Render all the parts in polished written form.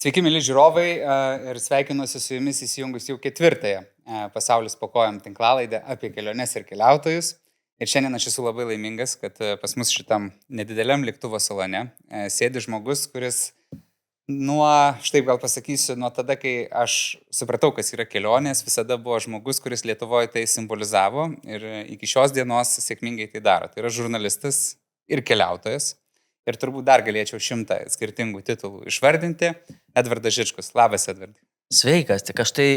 Sveiki, mėly žiūrovai, ir sveikinuosi su jumis įsijungus jau 4-ąją Pasaulis po kojom tinklalaidę apie keliones ir keliautojus. Ir šiandien aš esu labai laimingas, kad pas mus šitam nedideliam lėktuvo salone sėdi žmogus, kuris štai gal pasakysiu, nuo tada, kai aš supratau, kas yra kelionės, visada buvo žmogus, kuris Lietuvoje tai simbolizavo ir iki šios dienos sėkmingai tai daro. Tai yra žurnalistas ir keliautojas. Ir turbūt dar galėčiau 100 skirtingų titulų išvardinti. Edvardas Žičkus. Labas, Edvardai. Sveikas, tik aš tai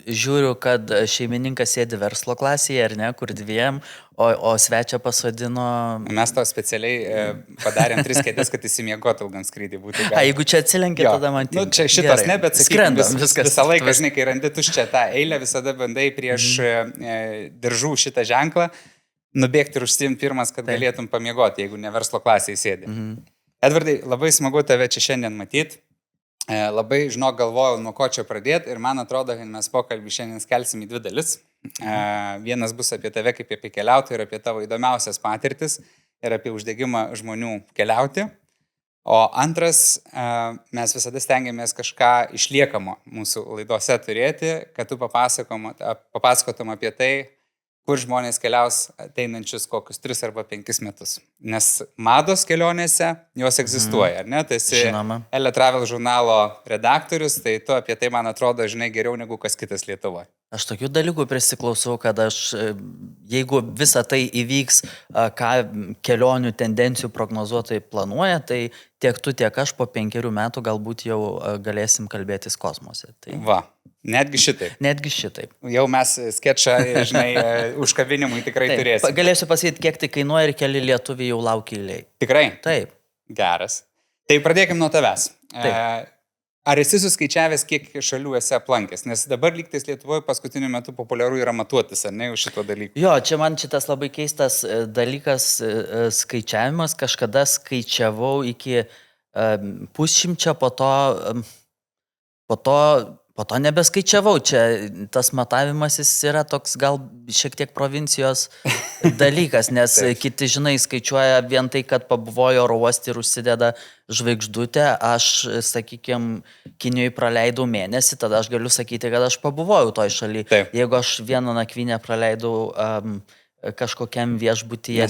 žiūriu, kad šeimininkas sėdi verslo klasėje, ar ne, kur dviem, o svečią pasodino... Mes to specialiai padarėm 3 kėdės, kad įsimiegotų ilgam skrydį būtų galima. Jeigu čia atsilenkia, tada man tik. Čia šitas gerai. Ne, bet skrendam, visą laiką, žinai, kai randi tuščią tą eilę, visada bandai prieš diržų šitą ženklą nubėgti ir užsiimti pirmas, kad galėtum pamiegoti, jeigu ne verslo klasėje sėdi. Edvardai, labai smagu tave čia šiandien matyti. Labai, galvojau, nuo ko čia pradėti ir man atrodo, kad mes pokalbį šiandien skelsim į 2 dalis. Vienas bus apie tave kaip apie keliautoją ir apie tavo įdomiausias patirtis ir apie uždegimą žmonių keliauti. O antras, mes visada stengiamės kažką išliekamo mūsų laidose turėti, kad tu papasakotum apie tai, kur žmonės keliaus ateinančius kokius 3 arba 5 metus. Nes mados kelionėse jos egzistuoja, ar ne? Tai esi Elle Travel žurnalo redaktorius, tai tu apie tai, man atrodo, žinai geriau negu kas kitas Lietuvoje. Aš tokių dalykų prisiklausau, kad jeigu visa tai įvyks, ką kelionių tendencijų prognozuotojai planuoja, tai tiek tu, tiek aš po 5 metų galbūt jau galėsim kalbėtis kosmose. Tai... Va, netgi šitaip. Jau mes skečą, žinai, užkabinimui tikrai turėsim. Galėsiu pasakyti, kiek tai kainuoja ir keli lietuviai jau laukia eilėj. Tikrai? Taip. Geras. Tai pradėkim nuo tavęs. Taip. Ar esi suskaičiavęs, kiek šalių esi aplankęs? Nes dabar lygtais Lietuvoje paskutiniu metu populiaru yra matuotis, ar ne, už šito dalyko? Jo, čia man šitas labai keistas dalykas skaičiavimas. Kažkada skaičiavau iki 100, po to nebeskaičiavau. Čia tas matavimas jis yra toks gal šiek tiek provincijos dalykas, nes kiti, žinai, skaičiuoja vien tai, kad pabuvojo oro uoste ir užsideda žvaigždutę. Aš, sakykime, Kinijoje praleidau mėnesį, tada aš galiu sakyti, kad aš pabuvojau toj šaly. Taip. Jeigu aš vieną nakvynę praleidau kažkokiam viešbutyje,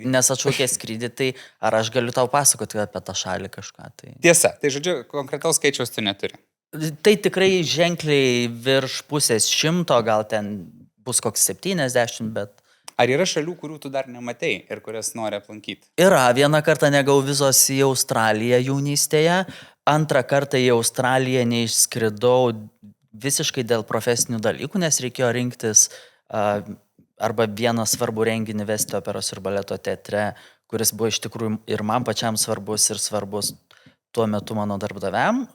nes atšaukė skrydį, tai ar aš galiu tau pasakoti apie tą šalį kažką? Tai... Tiesa, tai žodžiu, konkretaus skaičiaus tu neturi. Tai tikrai ženkliai virš 100, gal ten bus koks 70, bet... Ar yra šalių, kurių tu dar nematei ir kurias nori aplankyti? Yra. Vieną kartą negavau vizos į Australiją jaunystėje, antrą kartą į Australiją neišskridau visiškai dėl profesinių dalykų, nes reikėjo rinktis arba vieną svarbų renginį vesti operos ir baleto teatre, kuris buvo iš tikrųjų ir man pačiam svarbus ir svarbus tuo metu mano darbdaviam.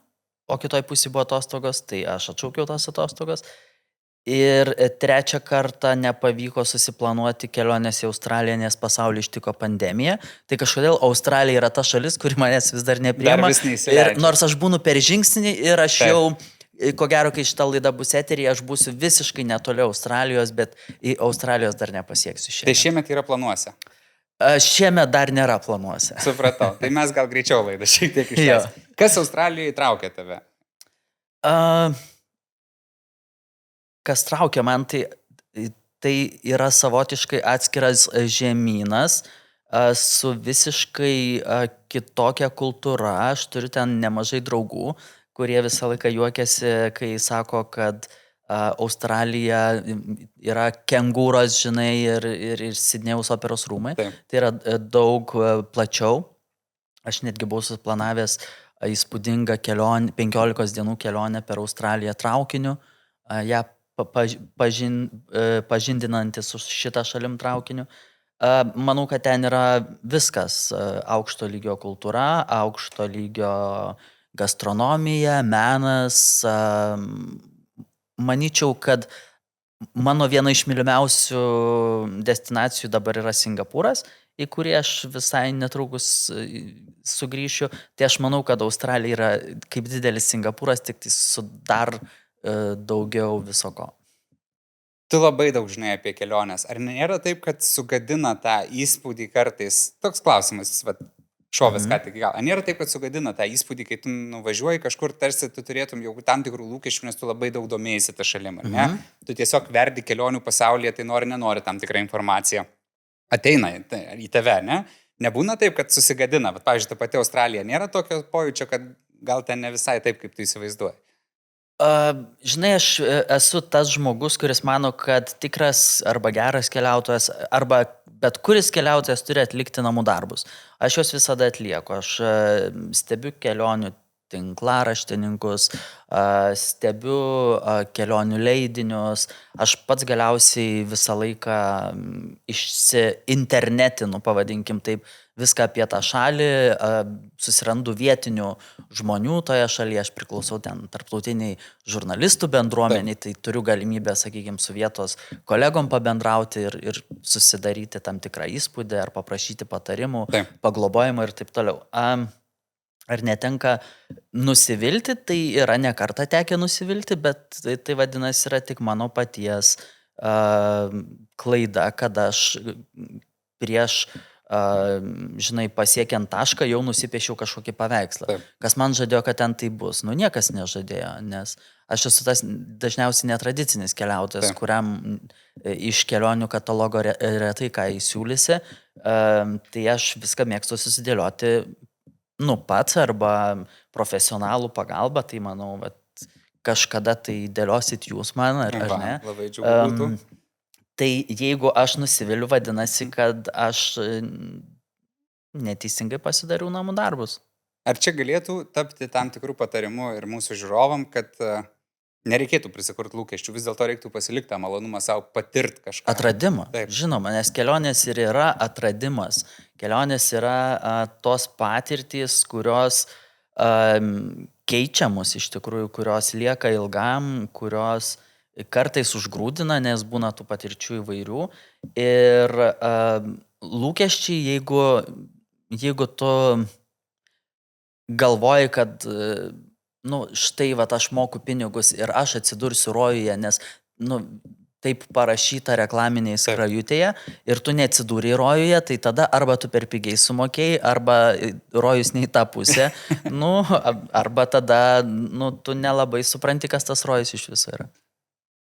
O kitoj pusėje buvo atostogos, tai aš atšaukiau tos atostogos. Ir 3 kartą nepavyko susiplanuoti kelionės į Australiją, nes pasaulį ištiko pandemija. Tai kažkodėl Australija yra ta šalis, kuri manęs vis dar nepriima. Ir nors aš būnu per žingsnį ir aš jau, ko gero, kai šita laida bus eterija, aš būsiu visiškai netoli Australijos, bet į Australijos dar nepasieksiu šiemet. Tai šiemet yra planuose? Šiemet dar nėra planuose. Supratau. Tai mes gal greičiau laidą šiek tiek ištęs. Kas Australijoje traukia tave? Kas traukia man, tai yra savotiškai atskiras žemynas su visiškai kitokia kultūra. Aš turiu ten nemažai draugų, kurie visą laiką juokiasi, kai sako, kad Australija yra kengūros, žinai, ir Sidnėjaus operos rūmai. Taip. Tai yra daug plačiau. Aš netgi buvau suplanavęs įspūdingą 15 dienų kelionę per Australiją traukiniu. Ja pažindinantis su šitą šalim traukiniu. Manau, kad ten yra viskas. Aukšto lygio kultūra, aukšto lygio gastronomija, menas. Manyčiau, kad mano viena iš mylimiausių destinacijų dabar yra Singapūras, į kurį aš visai netrukus sugrįšiu. Tai aš manau, kad Australija yra kaip didelis Singapūras, tik tai su dar daugiau visoko. Tu labai daug žinai apie keliones. Ar nėra taip, kad sugadina tą įspūdį kartais? Toks klausimas, šovęs ką tik gal. Nėra taip, kad sugadina tą įspūdį, kai tu nuvažiuoji kažkur, tarsi tu turėtum jau tam tikrų lūkesčių, nes tu labai daug domėjasi tą šalim, ar ne? Tu tiesiog verdi kelionių pasaulyje, tai nenori tam tikrą informaciją. Ateina į tave, ne? Nebūna taip, kad susigadina, bet, pavyzdžiui, ta pati Australija nėra tokio pojūčio, kad gal ten ne visai taip, kaip tu įsivaizduoji. Žinai, aš esu tas žmogus, kuris mano, kad tikras arba geras keliautojas, arba bet kuris keliautojas turi atlikti namų darbus. Aš juos visada atlieku. Aš stebiu kelionių tinklaraštininkus, stebiu kelionių leidinius. Aš pats galiausiai visą laiką internetinu, pavadinkim taip, viską apie tą šalį, susirandu vietinių žmonių toje šalyje, aš priklausau ten tarptautiniai žurnalistų bendruomeniai, tai turiu galimybę, sakykime, su vietos kolegom pabendrauti ir susidaryti tam tikrą įspūdį ar paprašyti patarimų, paglobojimo ir taip toliau. Ar netenka nusivilti, tai yra ne kartą tekę nusivilti, bet tai vadinasi yra tik mano paties klaida, kad aš prieš žinai, pasiekiant tašką, jau nusipiešiau kažkokį paveikslą. Taip. Kas man žadėjo, kad ten tai bus. Niekas nežadėjo, nes aš esu tas dažniausiai netradicinis keliautojas, kuriam iš kelionių katalogo retai ką įsiūlysi, tai aš viską mėgstu susidėlioti pats arba profesionalų pagalba, tai manau, kažkada tai dėliosit jūs man, ar ne? Labai džiugu būtų. Tai jeigu aš nusiviliu, vadinasi, kad aš neteisingai pasidariau namų darbus. Ar čia galėtų tapti tam tikrų patarimų ir mūsų žiūrovam, kad nereikėtų prisikurti lūkesčių, vis dėlto reiktų pasilikti tą malonumą savo patirti kažką? Atradimą. Taip. Žinoma, nes kelionės ir yra atradimas. Kelionės yra tos patirtys, kurios keičia mus iš tikrųjų, kurios lieka ilgam, kurios kartais užgrūdina, nes būna tų patirčių įvairių. Ir lūkesčiai, jeigu tu galvoji, kad štai aš moku pinigus ir aš atsidursiu rojuje, nes taip parašyta reklaminėje skrajutėje ir tu neatsidūrei rojuje, tai tada arba tu per pigiai sumokėjai, arba rojus ne į tą pusę, arba tada tu nelabai supranti, kas tas rojus iš viso yra.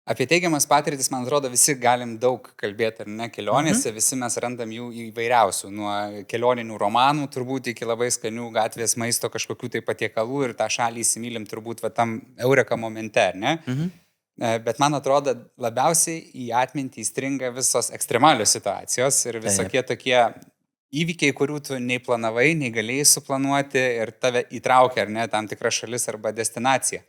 Apie teigiamas patirtis, man atrodo, visi galim daug kalbėti, ar ne, kelionėse, visi mes randam jų įvairiausių, nuo kelioninių romanų turbūt iki labai skanių gatvės maisto kažkokių tai patiekalų ir tą šalį įsimylim turbūt tam eureka momente, ar ne? Bet man atrodo, labiausiai į atmintį įstringa visos ekstremalios situacijos ir visokie tokie įvykiai, kurių tu nei planavai, nei galėjai suplanuoti ir tave įtraukia, ar ne, tam tikra šalis arba destinacija.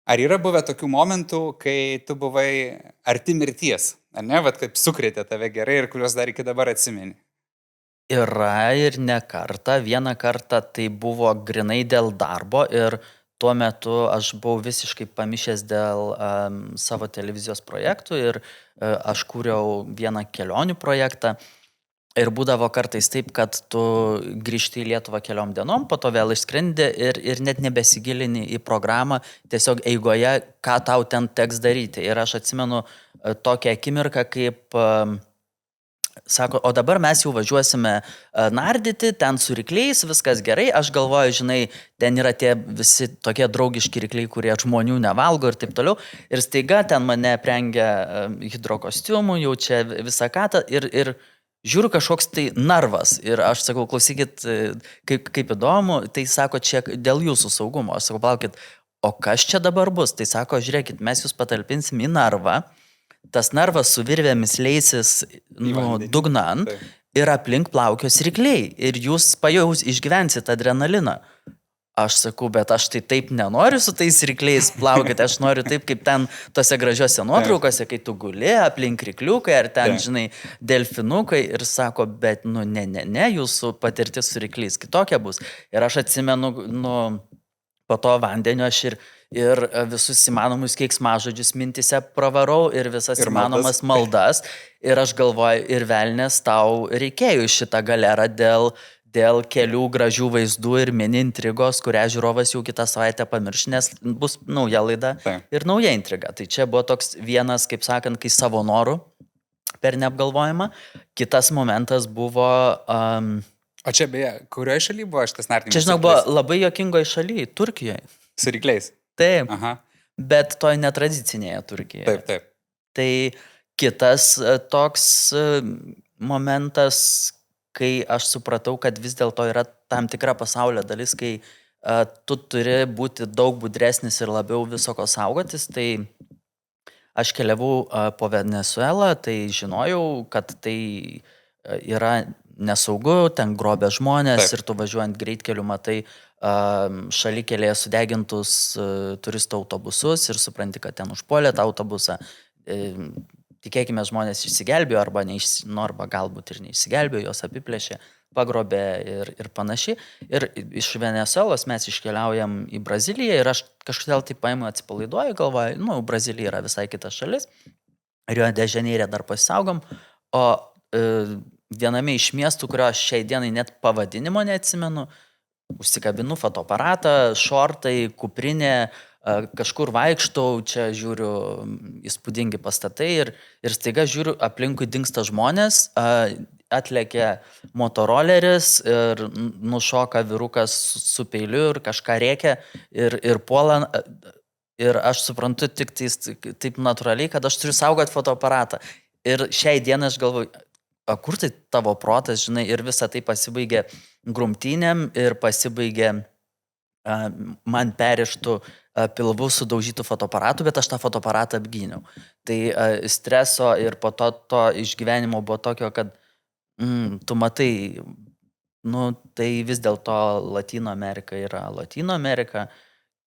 Ar yra buvę tokių momentų, kai tu buvai arti mirties, ar ne, kaip sukrėtė tave gerai ir kuriuos dar iki dabar atsimeni? Yra ir ne kartą. Vieną kartą tai buvo grinai dėl darbo ir tuo metu aš buvau visiškai pamišęs dėl savo televizijos projektų ir aš kūriau vieną kelionių projektą. Ir būdavo kartais taip, kad tu grįžti į Lietuvą keliom dienom, po to vėl išskrendi ir net nebesigilini į programą, tiesiog eigoje, ką tau ten teks daryti. Ir aš atsimenu tokią akimirką, kaip sako, o dabar mes jau važiuosime nardyti, ten su rykliais, viskas gerai. Aš galvoju, žinai, ten yra tie visi tokie draugiški rykliai, kurie žmonių nevalgo ir taip toliau. Ir staiga ten mane prengia hidrokostiumų, jau čia visą katą ir žiūriu kažkoks tai narvas ir aš sakau, klausykit, kaip įdomu, tai sako, čia dėl jūsų saugumo. Aš sakau, palaukit, o kas čia dabar bus? Tai sako, žiūrėkit, mes jūs patalpinsim į narvą, tas narvas su virvėmis leisis dugnan ir aplink plaukios rykliai ir jūs išgyvensit adrenaliną. Aš sakau, bet aš tai taip nenoriu su tais rykliais plaukti, aš noriu taip, kaip ten tose gražiose nuotraukose, kai tu guli aplink rykliukai ar ten, žinai, delfinukai ir sako, bet ne, jūsų patirtis su rykliais kitokia bus. Ir aš atsimenu, po to vandenio aš ir visus įmanomus keiksmažodžius mintise pravarau ir visas įmanomas maldas. Ir aš galvoju, ir velnės tau reikėjo šitą galerą dėl kelių gražių vaizdų ir mini intrigos, kurią žiūrovas jau kitą savaitę pamirš, nes bus nauja laida ir nauja intriga. Tai čia buvo toks vienas, kaip sakant, kai savo norų per neapgalvojimą. Kitas momentas buvo O čia beje, kurioje šalyje buvo šitas nardymas? Čia, žinok, buvo labai jokingoje šalyje, Turkijoje. Su rykliais. Taip, Aha. bet toj netradicinėje Turkijoje. Taip. Tai kitas toks momentas, kai aš supratau, kad vis dėlto yra tam tikra pasaulio dalis, kai tu turi būti daug budresnis ir labiau visoko saugotis, tai aš keliavau po Venezuelą, tai žinojau, kad tai yra nesaugu, ten grobia žmonės. Taip. Ir tu važiuojant greitkeliu matai šalikelėje sudegintus turistų autobusus ir supranti, kad ten užpuolė tą autobusą. Tikėkime, žmonės išsigelbėjo arba galbūt ir neišsigelbėjo, jos apiplėšė, pagrobė ir panašiai. Ir iš Venezuelos mes iškeliaujam į Braziliją ir aš kažkodėl taip paimu atsipalaiduoju, galvoju, Brazilija yra visai kita šalis. Rio de Janeire dar pasisaugom, o viename iš miestų, kurio aš šiai dienai net pavadinimo neatsimenu, užsikabinu fotoaparatą, šortai, kuprinė, kažkur vaikštau, čia žiūriu įspūdingi pastatai ir staiga žiūriu, aplinkui dingsta žmonės, atlėkia motoroleris ir nušoka vyrukas su peiliu ir kažką rėkia ir puola. Ir aš suprantu tik taip natūraliai, kad aš turiu saugot fotoaparatą. Ir šiai dienai aš galvoju, kur tai tavo protas, žinai, ir visa tai pasibaigė grumtynėm ir pasibaigė man perištų pilvų sudaužytų fotoaparatų, bet aš tą fotoaparatą apgyniau. Tai streso ir po to išgyvenimo buvo tokio, kad tu matai, tai vis dėlto Latino Amerika yra Latino Amerika.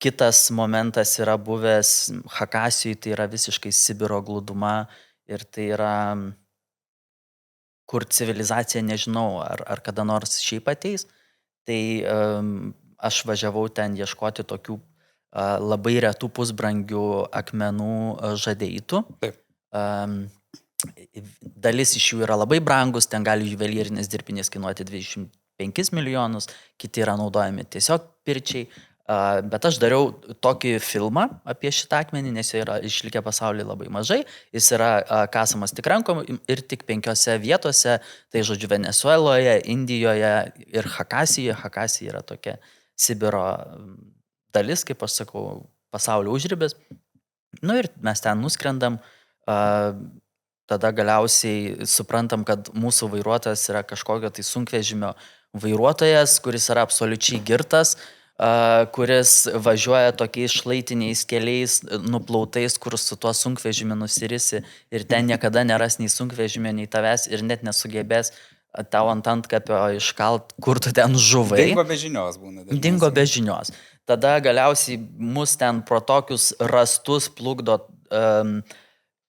Kitas momentas yra buvęs Hakasijui, tai yra visiškai Sibiro glūduma ir tai yra, kur civilizacija nežinau, ar kada nors šiaip ateis. Tai aš važiavau ten ieškoti tokių labai retų pusbrangių akmenų žadeitų. Taip. Dalis iš jų yra labai brangus, ten gali juvelyrinės dirbinės kainuoti 25 milijonus, kiti yra naudojami tiesiog pirčiai. Bet aš dariau tokį filmą apie šitą akmenį, nes jo yra išlikę pasaulyje labai mažai. Jis yra kasamas tik rankom ir tik 5 vietose, tai žodžiu Venezueloje, Indijoje ir Hakasijoje. Hakasija yra tokia Sibiro dalis, kaip aš sakau, pasaulio užribis. Ir mes ten nuskrendam, tada galiausiai suprantam, kad mūsų vairuotojas yra kažkokio tai sunkvežimio vairuotojas, kuris yra absoliučiai girtas, kuris važiuoja tokiais šlaitiniais keliais nuplautais, kur su tuo sunkvežimiu nusirisi ir ten niekada neras nei sunkvežimio, nei tavęs ir net nesugebės tau ant antkapio iškalt, kur tu ten žuvai. Dingo be žinios būna. Dingo be žinios. Tada galiausiai mus ten pro tokius rastus plukdo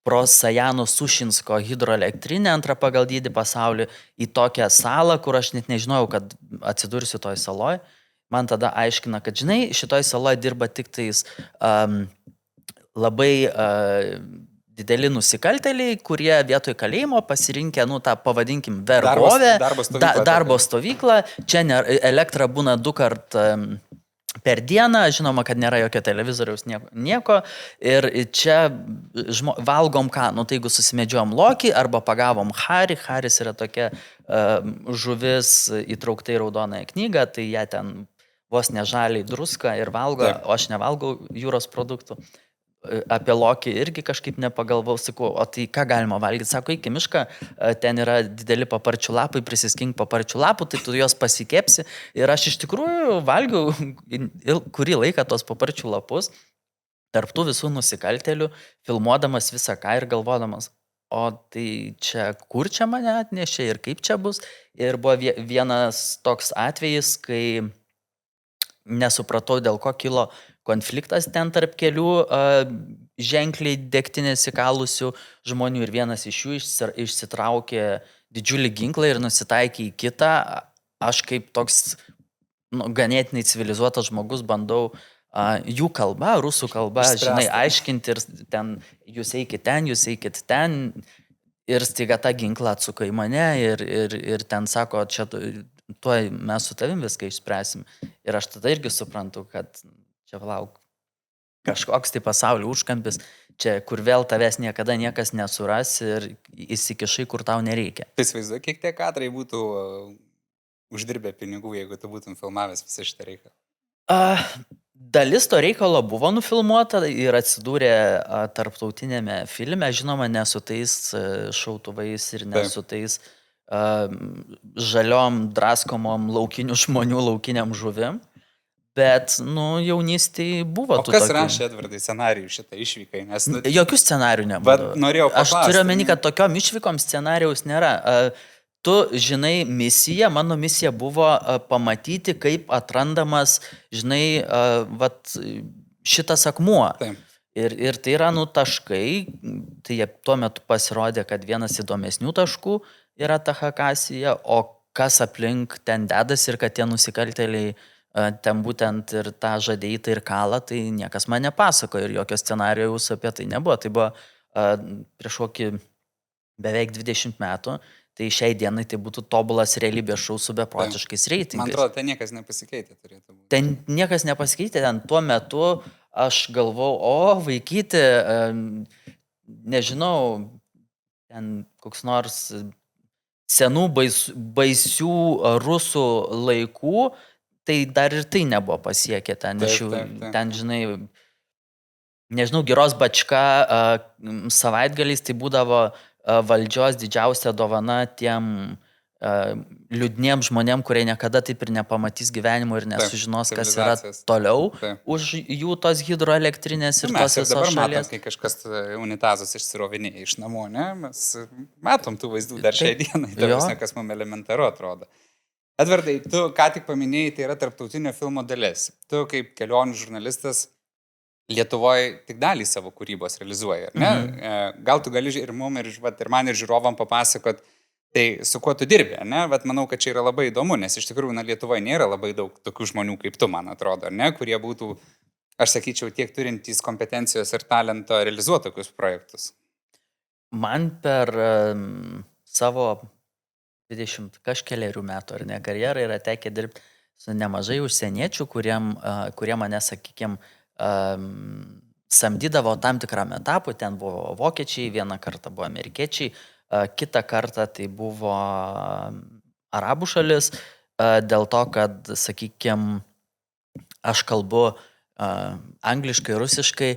pro Sajano Sušinsko hidroelektrinę, antrą pagal dydį pasaulį, į tokią salą, kur aš net nežinojau, kad atsidursiu toj saloj. Man tada aiškina, kad, žinai, šitoj saloje dirba tik tais labai dideli nusikaltėliai, kurie vietoj kalėjimo pasirinkę, tą pavadinkim, vergovę, darbo stovyklą. Čia elektra būna 2 kart per dieną, žinoma, kad nėra jokio televizoriaus, nieko. Ir čia valgom ką? Tai jeigu susimedžiojom lokį arba pagavom harį. Haris yra tokia žuvis įtraukta į raudonąją knygą, tai ją ten vos nežaliai druska ir valgo, o aš nevalgau jūros produktų. Apie lokį irgi kažkaip nepagalvau, sakau, o tai ką galima valgyti? Sako, iki mišką, ten yra dideli paparčių lapai, prisiskink paparčių lapų, tai tu juos pasikepsi. Ir aš iš tikrųjų valgiau kurį laiką tos paparčių lapus, tarptų visų nusikaltėlių, filmuodamas visą ką ir galvodamas, o tai čia kur čia mane atnešė ir kaip čia bus. Ir buvo vienas toks atvejis, kai nesupratau, dėl ko kilo konfliktas ten tarp kelių ženkliai degtinės įkalusių žmonių ir vienas iš jų išsitraukė didžiulį ginklą ir nusitaikė į kitą. Aš kaip toks ganėtinai civilizuotas žmogus bandau jų kalba, rusų kalba, žinai, aiškinti ir ten jūs eikit ten ir staiga tą ginklą atsuko į mane ir ten sako, čia tuoj mes su tavim viską išspręsim. Ir aš tada irgi suprantu, kad čia lauk kažkoks tai pasaulio užkampis, čia kur vėl tavęs niekada niekas nesuras ir įsikišai, kur tau nereikia. Tai įsivaizduoju, kiek tie kadrai būtų uždirbę pinigų, jeigu tu būtum filmavęs visą šitą reikalą? Dalis to reikalo buvo nufilmuota ir atsidūrė tarptautinėme filme, žinoma, ne su tais šautuvais ir ne su tais žaliom, draskomom laukinių žmonių laukiniam žuvim, bet, jaunystėje buvo tų tokių. O kas rašė, Edvardai, scenarijų šitą išvykai? Nes, jokių scenarijų nebuvo. Norėjau paklausti. Aš turiu omeny, kad tokiom išvykom scenarijaus nėra. Tu žinai misiją, mano misija buvo pamatyti, kaip atrandamas, žinai, šitas akmuo. Taip. Ir tai yra, taškai, tai jie tuo metu pasirodė, kad vienas įdomesnių taškų yra ta Hakasija, o kas aplink ten dedas ir kad tie nusikaltėliai ten būtent ir tą žadėjai ir kalą, tai niekas man nepasako ir jokio scenarijaus apie tai nebuvo. Tai buvo prieš kokį beveik 20 metų. Tai šiai dienai tai būtų tobulas realybės šou su beprotiškais reitingais. Man atrodo, ten niekas nepasikeitė turėtų būti. Ten niekas nepasikeitė, ten tuo metu aš galvau, vaikyti, nežinau, ten koks nors senų baisių rusų laikų, tai dar ir tai nebuvo pasiekę ten. Ten, žinai, nežinau, Giros Bačka savaitgaliais tai būdavo valdžios didžiausia dovana tiem liūdniem žmonėm, kurie niekada taip ir nepamatys gyvenimo ir nesužinos, kas yra toliau už jų tos hidroelektrinės ir tos visos šalies. Dabar matom, kai kažkas unitazus išsirovinė iš namų, ne? Mes matom tų vaizdų dar šiai dienai, kas mums elementaru atrodo. Edvardai, tu ką tik paminėjai, tai yra tarptautinio filmo dalis. Tu kaip kelionių žurnalistas Lietuvoje tik dalį savo kūrybos realizuoja, ne? Gal tu gali ir mum, ir man, ir žiūrovam papasakot, tai su kuo tu dirbi, ne? Manau, kad čia yra labai įdomu, nes iš tikrųjų, Lietuvoje nėra labai daug tokių žmonių kaip tu, man atrodo, ne? Kurie būtų, aš sakyčiau, tiek turintys kompetencijos ir talento realizuoti tokius projektus. Man per savo 20 kažkeliarių metų, ar ne, karjerą yra tekę dirbti su nemažai užsieniečių, kurie mane, sakykime, samdydavo tam tikram etapui, ten buvo vokiečiai, vieną kartą buvo amerikiečiai, kitą kartą tai buvo arabų šalis, dėl to, kad, sakykime, aš kalbu angliškai, rusiškai,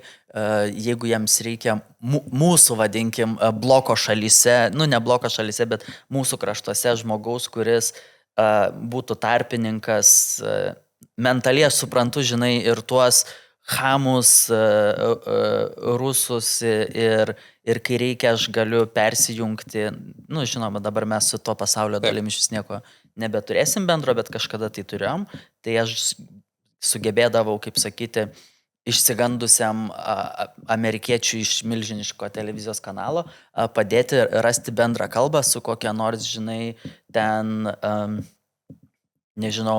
jeigu jiems reikia mūsų, vadinkim, bloko šalyse, ne bloko šalyse, bet mūsų kraštuose žmogaus, kuris būtų tarpininkas, mentaliai suprantu, žinai, ir tuos hamus, rusus ir kai reikia, aš galiu persijungti, žinoma, dabar mes su to pasaulio dalim iš vis nieko nebeturėsim bendro, bet kažkada tai turėjom, tai aš sugebėdavau, kaip sakyti, išsigandusiam amerikiečių iš milžiniško televizijos kanalo padėti rasti bendrą kalbą su kokia nors, žinai, ten, nežinau,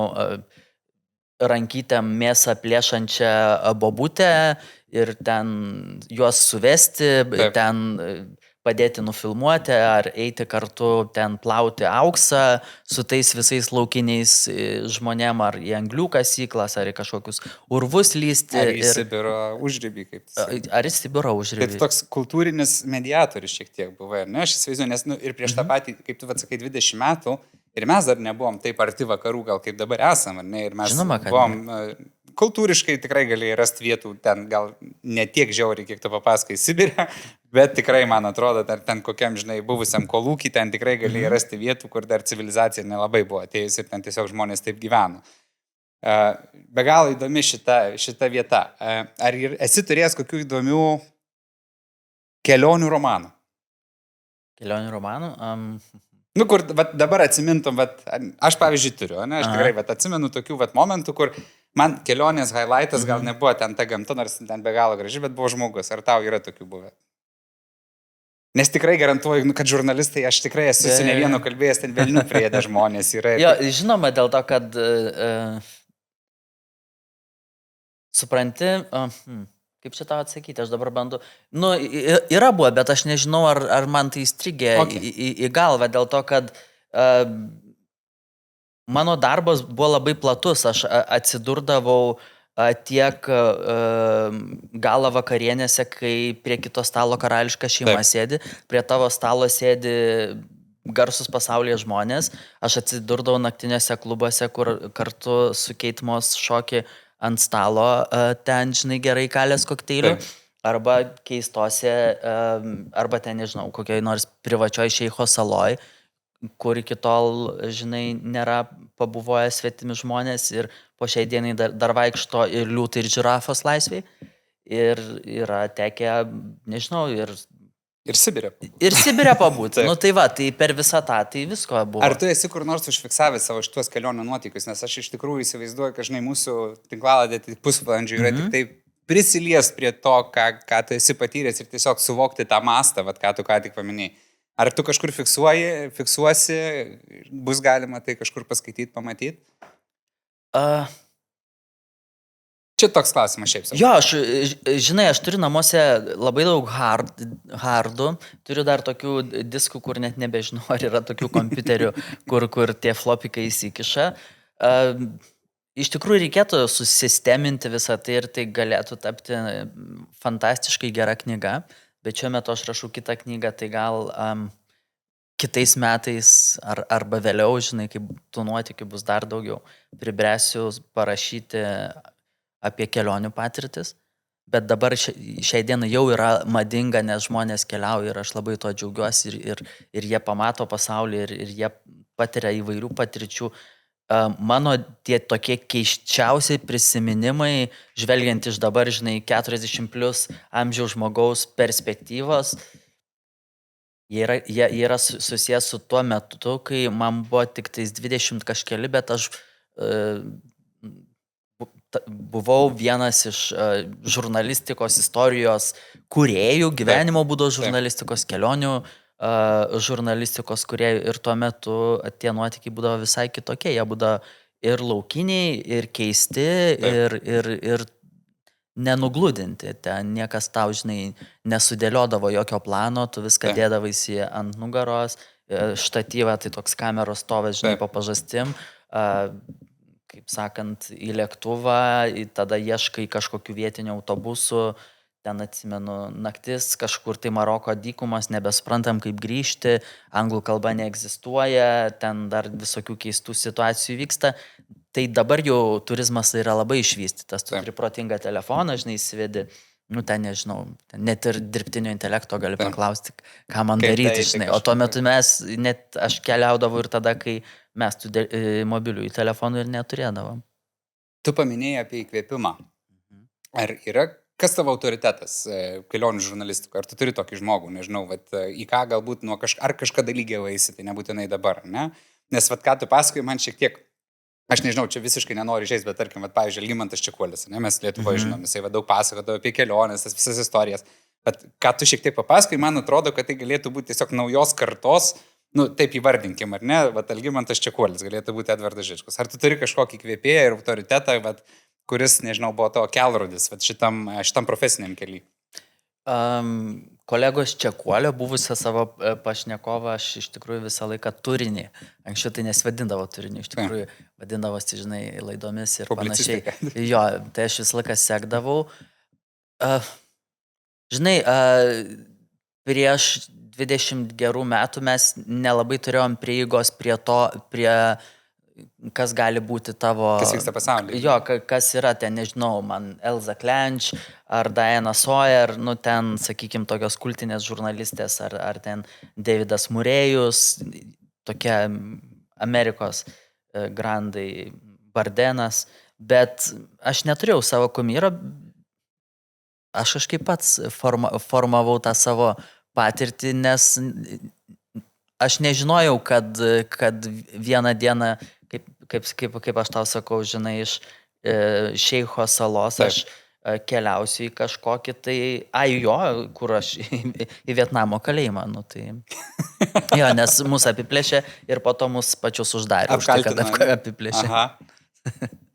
rankytėm mėsą plėšančią bobutę ir ten juos suvesti, ten padėti nufilmuoti ar eiti kartu ten plauti auksą su tais visais laukiniais žmonėm ar į anglių kasyklas, ar į kažkokius urvus lysti. Ar į Sibiro užribį, kaip tai sakai. Ar į Sibiro užribį. Tai toks kultūrinis mediatorius šiek tiek buvo, ne? Aš įsivaizduoju, nes ir prieš tą patį, kaip tu atsakai, 20 metų, ir mes dar nebuvom taip arti vakarų, gal kaip dabar esam, ar ne? Ir mes buvom kultūriškai tikrai galėjai rasti vietų ten, gal ne tiek žiauriai, kiek tu papasakai Sibirė, bet tikrai, man atrodo, ten kokiam, žinai, buvusiam kolūkį, ten tikrai galėjai rasti vietų, kur dar civilizacija nelabai buvo atėjusi ir ten tiesiog žmonės taip gyveno. Be galo įdomi šita vieta. Ar esi turėjęs kokių įdomių kelionių romanų? Kelionių romanų? Kur dabar atsimintum, aš pavyzdžiui turiu, ne, aš tikrai atsimenu tokių momentų, kur man kelionės highlightas gal nebuvo ten ta gamta, nors ten be galo graži, bet buvo žmogus. Ar tau yra tokių buvę? Nes tikrai garantuoju, kad žurnalistai, aš tikrai esu su ne vienu kalbėjęs, ten velnių priedę žmonės yra. Jo, žinoma, dėl to, kad supranti, kaip čia tau atsakyti, aš dabar bandu. Yra buvo, bet aš nežinau, ar man tai įstrigė į galvą, dėl to, kad mano darbas buvo labai platus. Aš atsidurdavau tiek galo vakarienėse, kai prie kito stalo karališka šeima sėdi, prie tavo stalo sėdi garsus pasaulyje žmonės. Aš atsidurdavau naktiniuose klubuose, kur kartu su Kate Moss šoki ant stalo, ten, žinai, gerai kalės kokteilių. Arba keistose, arba ten, nežinau, kokioj nors privačioj šeicho saloj, kur iki tol, žinai, nėra pabuvoję svetimi žmonės ir po šiai dienai dar vaikšto ir liūtai, ir žirafos laisviai. Ir yra tekę, nežinau, Ir Sibirė. Ir Sibirė pabūti. Nu tai va, tai per visą tą, tai visko buvo. Ar tu esi kur nors užfiksavęs savo šitos kelionio nuotykius? Nes aš iš tikrųjų įsivaizduoju, kad, žinai, mūsų tinklaladė tik pusvalandžių yra tik taip prisiliest prie to, ką tu esi patyręs ir tiesiog suvokti tą mastą, vat, ką tu ką tik paminėjai. Ar tu kažkur fiksuosi, bus galima tai kažkur paskaityti, pamatyti? Čia toks klausimas šiaip. Jo, žinai, aš turiu namuose labai daug hardų, turiu dar tokių diskų, kur net nebežinau, ar yra tokių kompiuterių, kur tie flopikai įsikiša. Iš tikrųjų reikėtų susisteminti visą tai ir tai galėtų tapti fantastiškai gera knyga, bet šiuo metu aš rašau kitą knygą, tai gal kitais metais arba vėliau, žinai, kai tų nuotykių bus dar daugiau, pribręsiu parašyti apie kelionių patirtis, bet dabar šiai dienai jau yra madinga, nes žmonės keliauja ir aš labai to džiaugiuosi ir jie pamato pasaulį ir jie patiria įvairių patirčių. Mano tie tokie keiščiausiai prisiminimai, žvelgiant iš dabar, žinai, 40+ amžiaus žmogaus perspektyvos, jie yra susijęs su tuo metu, kai man buvo tik tais 20 kažkeli, bet aš buvau vienas iš žurnalistikos istorijos kūrėjų, gyvenimo būdo žurnalistikos, kelionių žurnalistikos kūrėjų ir tuo metu tie nuotykiai būdavo visai kitokie, jie būdavo ir laukiniai, ir keisti, ir nenugludinti. Ten niekas tau, žinai, nesudėliodavo jokio plano, tu viską dėdavaisi ant nugaros, štatyvą, tai toks kameros stovės, žinai, po pažastim, kaip sakant, į lėktuvą, tada ieškai kažkokių vietinių autobusų, ten atsimenu naktis, kažkur tai Maroko dykumas, nebesprantam kaip grįžti, anglų kalba neegzistuoja, ten dar visokių keistų situacijų vyksta. Tai dabar jau turizmas yra labai išvystytas, tu turi protingą telefoną, žinai, įsivedi, nu ten nežinau, net ir dirbtinio intelekto gali paklausti, ką man daryti, žinai. O tuo metu aš keliaudavau ir tada, kai mes tų mobiliųjų telefonų ir neturėdavom. Tu paminėjai apie įkvėpimą. Ar yra, kas tavo autoritetas kelionių žurnalistikoje? Ar tu turi tokį žmogų, nežinau, į ką galbūt ar kažkada lygiavaisi, tai nebūtinai dabar, ne? Nes ką tu pasakoji, man šiek tiek, aš nežinau, čia visiškai nenoriu žaisti, bet tarkim, pavyzdžiui, Algimantas Čekuolis, ne, mes Lietuvoje žinom, jisai daug pasakodavo apie keliones, tas visas istorijas, bet ką tu šiek tiek papasakoji, man atrodo, kad tai galėtų būti tiesiog naujos kartos, nu, taip įvardinkim, ar ne, Algimantas Čekuolis galėtų būti Edvardas Žičkus. Ar tu turi kažkokį įkvėpėją ir autoritetą, kuris, nežinau, buvo tavo kelrodis šitam profesiniam keliui? Kolegos Čekuolio, buvusią savo pašnekovą, aš iš tikrųjų visą laiką turinį. Anksčiau tai nesvadindavo turinį, iš tikrųjų vadindavosi, žinai, laidomis ir panašiai. Jo, tai aš visą laiką sekdavau. Žinai, prieš 20 gerų metų mes nelabai turėjom prieigos prie to, kas gali būti tavo... Kas vyksta pasaulyje. Jo, kas yra ten, nežinau, man Elza Klenč ar Diana Sawyer, nu ten, sakykime, tokios kultinės žurnalistės, ar ten Davidas Murėjus, tokie Amerikos grandai, Bardenas, bet aš neturėjau savo kumyro, aš kažkaip pats formavau tą savo patirtį, nes aš nežinojau, kad vieną dieną, kaip aš tau sakau, žinai, iš Šeicho salos aš keliausiu į kažkokį tai, kur aš į Vietnamo kalėjimą, nu tai. Jo, nes mus apiplėšė ir po to mus pačius uždarė, už tai, kad apiplėšė. Aha.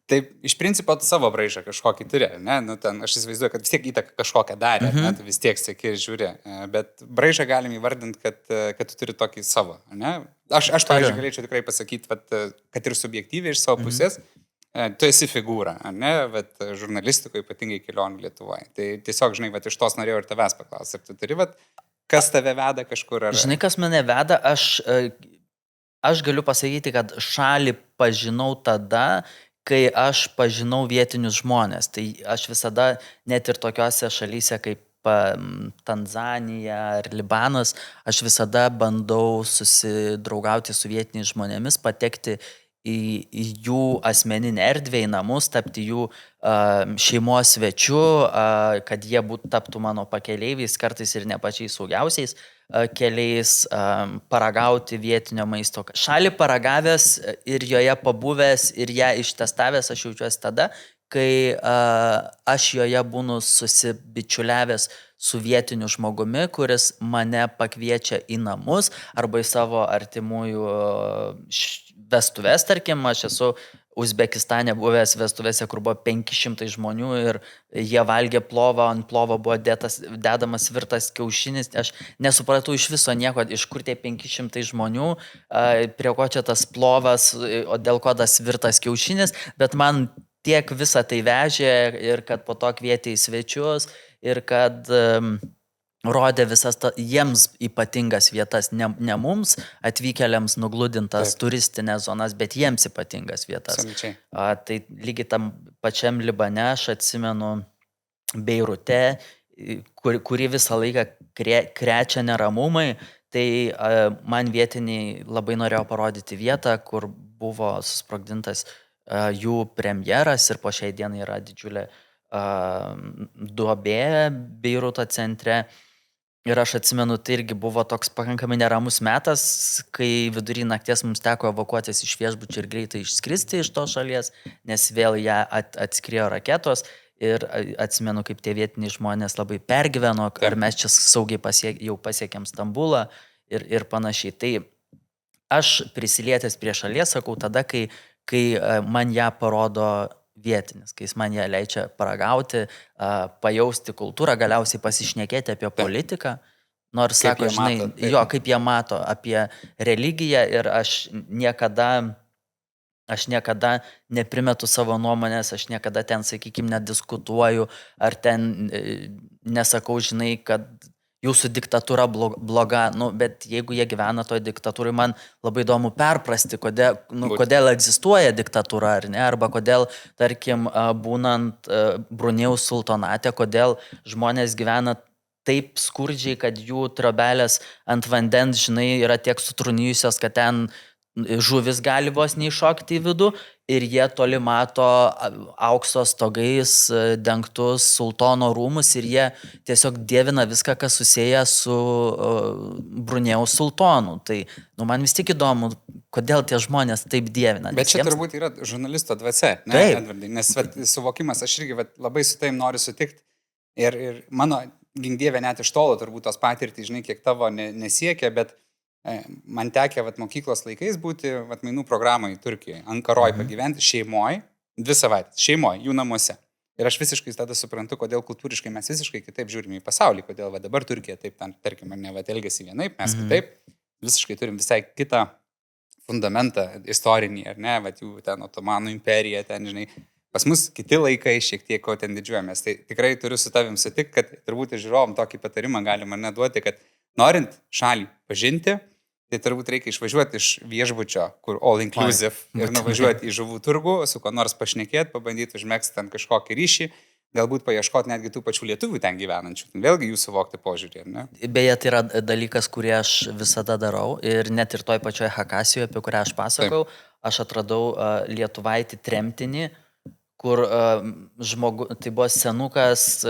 Taip, iš principo tu savo braižą kažkokį turi, ne? Nu, ten, aš įsivaizduoju, kad vis tiek įtaką kažkokią darė, ne? Tu vis tiek seki ir žiūri, bet braižą galim įvardinti, kad tu turi tokį savo, ne? Aš pavyzdžiui, galėčiau tikrai pasakyti, kad ir subjektyviai iš savo pusės, tu esi figūra, ne? Bet žurnalistikoje, ypatingai kelionių Lietuvoje. Tai tiesiog, žinai, iš tos norėjau ir tavęs paklausti, ar tu turi Kas tave veda kažkur? Ar... Žinai, kas mane veda, aš galiu pasakyti, kad šalį pažinau tada, kai aš pažinau vietinius žmonės. Tai aš visada, net ir tokiose šalyse kaip Tanzanija ar Libanas, aš visada bandau susidraugauti su vietiniais žmonėmis, patekti į jų asmeninę erdvę, į namus, tapti jų šeimos svečiu, kad jie taptų mano pakeleiviais, kartais ir ne pačiais saugiausiais keliais, paragauti vietinio maisto. Šalį paragavęs ir joje pabuvęs ir ją ištestavęs, aš jaučiuosi tada, kai aš joje būnu susibičiuliavęs su vietiniu žmogumi, kuris mane pakviečia į namus arba į savo artimųjų vestuves, tarkim, aš esu Uzbekistane buvęs vestuvėse, kur buvo 500 žmonių ir jie valgė plovą, ant plovo buvo dedamas virtas kiaušinis. Aš nesupratau iš viso nieko, iš kur tie 500 žmonių, prie ko čia tas plovas, o dėl ko tas virtas kiaušinis, bet man tiek visą tai vežė ir kad po to kvietė į svečius ir kad rodė visas jiems ypatingas vietas, ne mums atvykėliams nugludintas turistinės zonas, bet jiems ypatingas vietas. Tai lygiai tam pačiam Libane aš atsimenu Beirute, kuri visą laiką krečia neramumai, tai man vietiniai labai norėjo parodyti vietą, kur buvo susprogdintas jų premjeras ir po šiai dienai yra didžiulė duobė Beiruto centre. Ir aš atsimenu, tai irgi buvo toks pakankamai neramus metas, kai vidury nakties mums teko evakuotis iš viešbučių ir greitai išskristi iš to šalies, nes vėl ją atskriejo raketos ir atsimenu, kaip tie vietiniai žmonės labai pergyveno, ar mes čia saugiai jau pasiekėm Stambulą ir panašiai. Tai aš prisilietęs prie šalies sakau tada, kai man ją parodo vietinis, kai jis man ją leidžia paragauti, pajausti kultūrą, galiausiai pasišnekėti apie politiką, nors sako, žinai, kaip jie mato apie religiją ir aš niekada neprimetu savo nuomonės, aš niekada ten, sakykime, nediskutuoju, ar ten nesakau, žinai, kad jūsų diktatūra bloga, bet jeigu jie gyvena toje diktatūrai, man labai įdomu perprasti, kodėl egzistuoja diktatūra, ar ne, arba kodėl, tarkim, būnant Brunėjaus sultonate, kodėl žmonės gyvena taip skurdžiai, kad jų trobelės ant vandens, žinai, yra tiek sutrunijusios, kad ten žuvis gali vos neiššokti į vidų ir jie toli mato aukso stogais dengtus sultono rūmus ir jie tiesiog dievina viską, kas susiję su Brunėjaus sultonu. Tai man vis tik įdomu, kodėl tie žmonės taip dievina. Bet čia turbūt yra žurnalisto dvasia, ne, Edvardai, nes suvokimas, aš irgi labai su taim noriu sutikti ir mano gink-dieve net iš tolo turbūt tos patirtys, žinai, kiek tavo nesiekia, bet man tekė mokyklos laikais būti mainų programai Turkijoje, Ankaroj pagyventi šeimoje, 2 savaitės, šeimoje, jų namuose. Ir aš visiškai tada suprantu, kodėl kultūriškai mes visiškai kitaip žiūrime į pasaulį, kodėl dabar Turkija taip, tarkim, ar ne, elgiasi vienaip, mes kitaip, visiškai turim visai kitą fundamentą istorinį, ar ne, jų ten Otomanų imperija, ten, žinai, pas mus kiti laikai šiek tiek, ko ten didžiuojamės. Tai tikrai turiu su tavim sutikti, kad turbūt ir žiūrovom tokį patarimą galima neduoti, kad norint šalį pažinti, tai turbūt reikia išvažiuoti iš viešbučio, kur all inclusive, ir nuvažiuoti į žuvų turgų, su ko nors pašnekėti, pabandyti užmegzti ten kažkokį ryšį, galbūt paieškoti netgi tų pačių lietuvių ten gyvenančių. Vėlgi jų suvokti požiūrį, ar ne? Beje, tai yra dalykas, kurį aš visada darau ir net ir toj pačioj Hakasijoje, apie kurią aš pasakau, aš atradau lietuvaitį tremtinį, kur tai buvo senukas,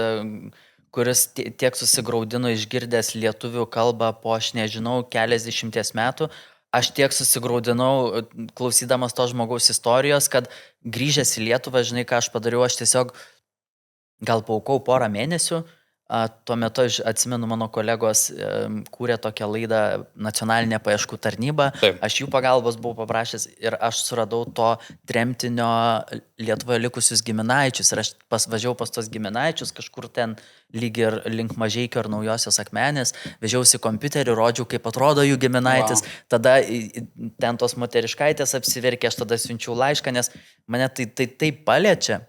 kuris tiek susigraudino išgirdęs lietuvių kalbą po, aš nežinau, keliasdešimties metų. Aš tiek susigraudinau, klausydamas to žmogaus istorijos, kad grįžęs į Lietuvą, žinai, ką aš padariau, aš tiesiog gal paaukau 1 mėnesių. Tuo metu, atsimenu, mano kolegos kūrė tokią laidą Nacionalinė paieškų tarnyba. Taip. Aš jų pagalbos buvau paprašęs ir aš suradau to tremtinio Lietuvoje likusius giminaičius. Ir aš važiavau pas tos giminaičius, kažkur ten lyg ir link Mažeikio ar Naujosios Akmenės. Vežiausi kompiuterį, rodžiau, kaip atrodo jų giminaitis. Wow. Tada ten tos moteriškaitės apsiverkė, aš tada siunčiau laišką, nes mane tai paliečia.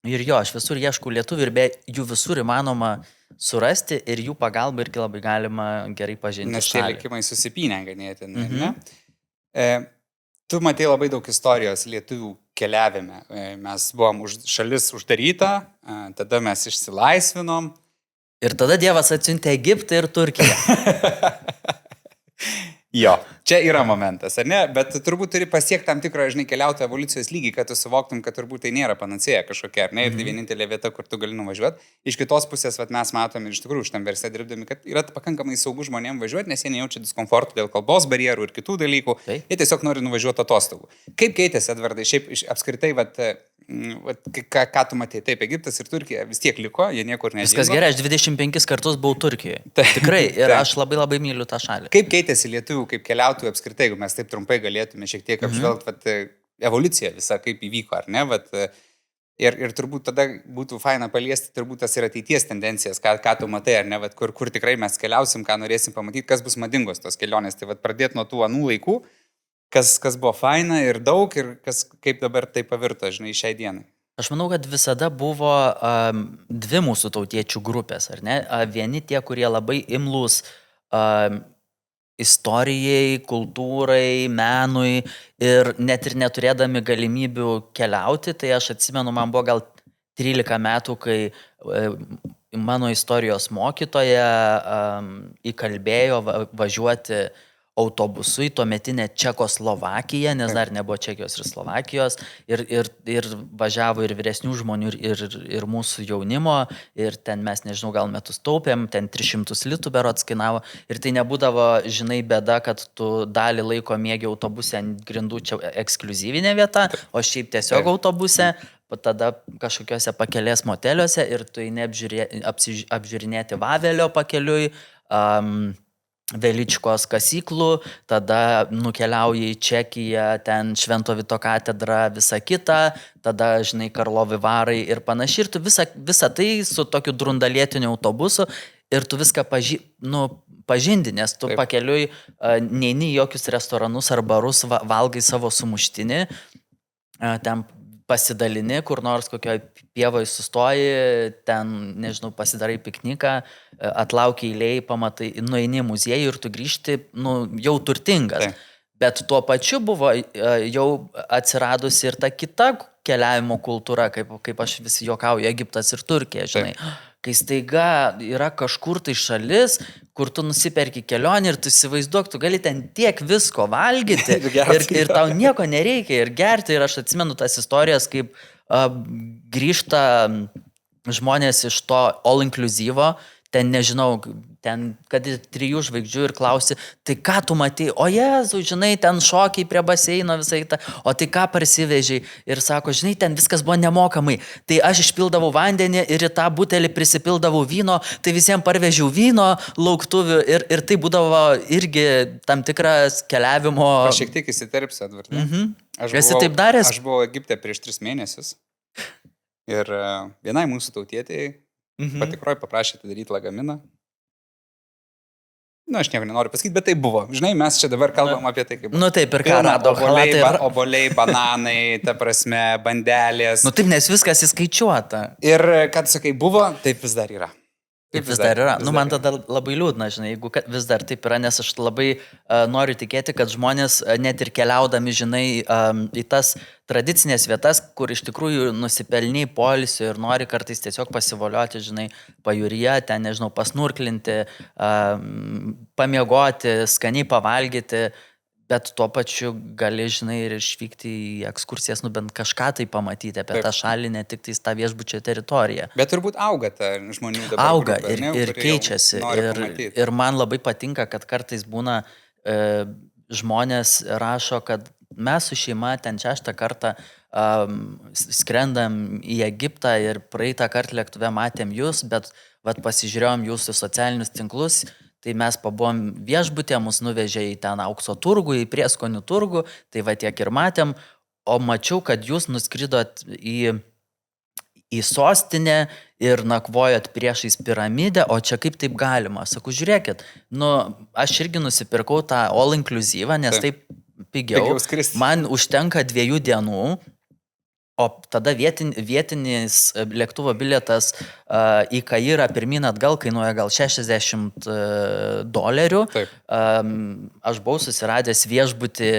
Ir jo, aš visur ieškau lietuvių ir be jų visur įmanoma surasti ir jų pagalba irgi labai galima gerai pažinti Nes tie šalį. likimai susipynę ganėtinai, ne? Tu matei labai daug istorijos lietuvių keliavime. Mes buvom šalis uždaryta, tada mes išsilaisvinom. Ir tada Dievas atsiuntė Egiptą ir Turkiją. Jo, čia yra momentas, ar ne? Bet turbūt turi pasiekti tam tikrą, žinai, keliautojų evoliucijos lygį, kad tu suvoktum, kad turbūt tai nėra panacėja kažkokia, ar ne? Ir tai vienintelė vieta, kur tu gali nuvažiuoti. Iš kitos pusės, mes matome ir iš tikrųjų šitam versle dirbdami, kad yra pakankamai saugu žmonėms važiuoti, nes jie nejaučia diskomforto dėl kalbos barjerų ir kitų dalykų. Jie tiesiog nori nuvažiuoti atostogų. Kaip keitėsi, Edvardai, šiaip apskritai, ką tu matei? Taip, Egiptas ir Turkija vis tiek liko, jie niekur nedingo. Viskas gerai, aš 25 kartus buvau Turkijoje. Tikrai, ir aš labai myliu tą šalį. Kaip keitėsi lietuvių, kaip keliautojų apskritai, jeigu mes taip trumpai galėtume šiek tiek apžvelgti evoliuciją visą, kaip įvyko, ar ne? Ir turbūt tada būtų faina paliesti turbūt tas ir ateities tendencijas, ką tu matai, ar ne? Kur tikrai mes keliausim, ką norėsim pamatyti, kas bus madingos tos kelionės. Tai pradėti nuo tų anų laikų. Kas buvo faina ir daug ir kaip dabar tai pavirto, žinai, šiai dienai. Aš manau, kad visada buvo dvi mūsų tautiečių grupės, ar ne? Vieni tie, kurie labai imlūs istorijai, kultūrai, menui ir net ir neturėdami galimybių keliauti, tai aš atsimenu, man buvo gal 13 metų, kai mano istorijos mokytoja įkalbėjo važiuoti autobusu į tuometinę Čekoslovakiją, nes dar nebuvo Čekijos ir Slovakijos, ir važiavo ir vyresnių žmonių, ir mūsų jaunimo, ir ten mes, nežinau, gal metus taupėm, ten 300 litų berods kainavo, ir tai nebūdavo, žinai, bėda, kad tu dalį laiko mėgi autobuse ant grindų, čia ekskliuzyvinė vieta, o šiaip tiesiog autobuse, tada kažkokiuose pakelės moteliuose, ir tu eini apžiūrinėti Vavelio pakeliui, Veličkos kasyklų, tada nukeliauji į Čekiją, ten Švento Vito katedra, visa kita, tada, žinai, Karlovy Vary ir panašiai, ir tu visą tai su tokiu drundalėtiniu autobusu ir tu viską pažindi, nes tu pakeliui neini į jokius restoranus ar barus, valgai savo sumuštinį, ten pasidalini, kur nors kokioje pievoje sustoji, ten, nežinau, pasidarai pikniką, atlauki eilėj, pamatai, nueini į muziejų ir tu grįžti, jau turtingas. Bet tuo pačiu buvo jau atsiradusi ir ta kita keliavimo kultūra, kaip aš vis juokauju, Egiptas ir Turkija, žinai. Kai staiga yra kažkur tai šalis, kur tu nusiperki kelionį ir tu įsivaizduok, tu gali ten tiek visko valgyti ir tau nieko nereikia ir gerti. Ir aš atsimenu tas istorijas, kaip grįžta žmonės iš to all-inclusive, ten nežinau, ten, kad ir 3 žvaigždžių ir klausi, tai ką tu matai? O Jėzau, žinai, ten šokiai prie baseino visai tą, o tai ką parsivežiai? Ir sako, žinai, ten viskas buvo nemokamai. Tai aš išpildavau vandenį ir į tą butelį prisipildavau vyno, tai visiems parvežiau vyno, lauktuvių ir tai būdavo irgi tam tikras keliavimo... Aš šiek tiek įsiterpsiu, Edvardai. Esi taip daręs? Aš buvau Egipte prieš 3 mėnesius ir vienai mūsų tautietėjai patikroj paprašė daryti lagaminą. Aš nieko nenoriu pasakyti, bet tai buvo. Žinai, mes čia dabar kalbam apie tai, kaip... Taip, ir ką rado. Obuoliai, bananai, ta prasme, bandelės. Taip, nes viskas įskaičiuota. Ir, kad sakai, buvo, taip vis dar yra. Taip vis dar yra. Man tada labai liūdna, žinai, jeigu vis dar taip yra, nes aš labai noriu tikėti, kad žmonės net ir keliaudami, žinai, į tas tradicinės vietas, kur iš tikrųjų nusipelniai poilsio ir nori kartais tiesiog pasivolioti, žinai, pajūryje, ten, nežinau, pasnurklinti, pamiegoti, skaniai pavalgyti, bet tuo pačiu gali, žinai, ir išvykti į ekskursijas, bent kažką tai pamatyti apie tą šalį, ne tik tai tą viešbučio teritoriją. Bet turbūt auga ta žmonių dabar. Auga grupė, ir keičiasi. Ir man labai patinka, kad kartais būna žmonės rašo, kad mes su šeima ten 6 kartą skrendam į Egiptą ir praeitą kartą lėktuve matėm jūs, bet pasižiūrėjom jūsų socialinius tinklus. Tai mes pabuvom viešbutė, mus nuvežė į ten aukso turgų, į prieskonių turgų, tai tiek ir matėm, o mačiau, kad jūs nuskridot į sostinę ir nakvojot priešais piramidę, o čia kaip taip galima? Sakau, žiūrėkit, aš irgi nusipirkau tą all-inclusive, nes taip pigiau, man užtenka 2 dienų O tada vietinis lėktuvo bilietas į Kairą pirmin atgal kainuoja gal $60. Taip. Aš buvau susiradęs viešbutį,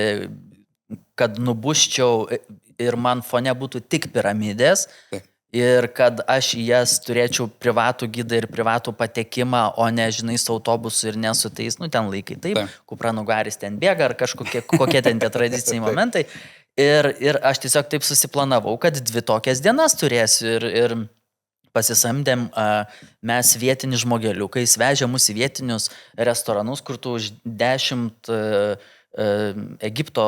kad nubuščiau ir man fone būtų tik piramidės. Taip. Ir kad aš jas turėčiau privatų gidą ir privatų patekimą, o ne, žinai, su autobusu ir ne su tais, ten laikai taip, kupranugaris ten bėga ar kokie ten tie tradiciniai momentai. Ir aš tiesiog taip susiplanavau, kad 2 tokias dienas turėsiu ir pasisamdėm mes vietinius žmogeliukais, vežė mus į vietinius restoranus, kur tu už 10 Egipto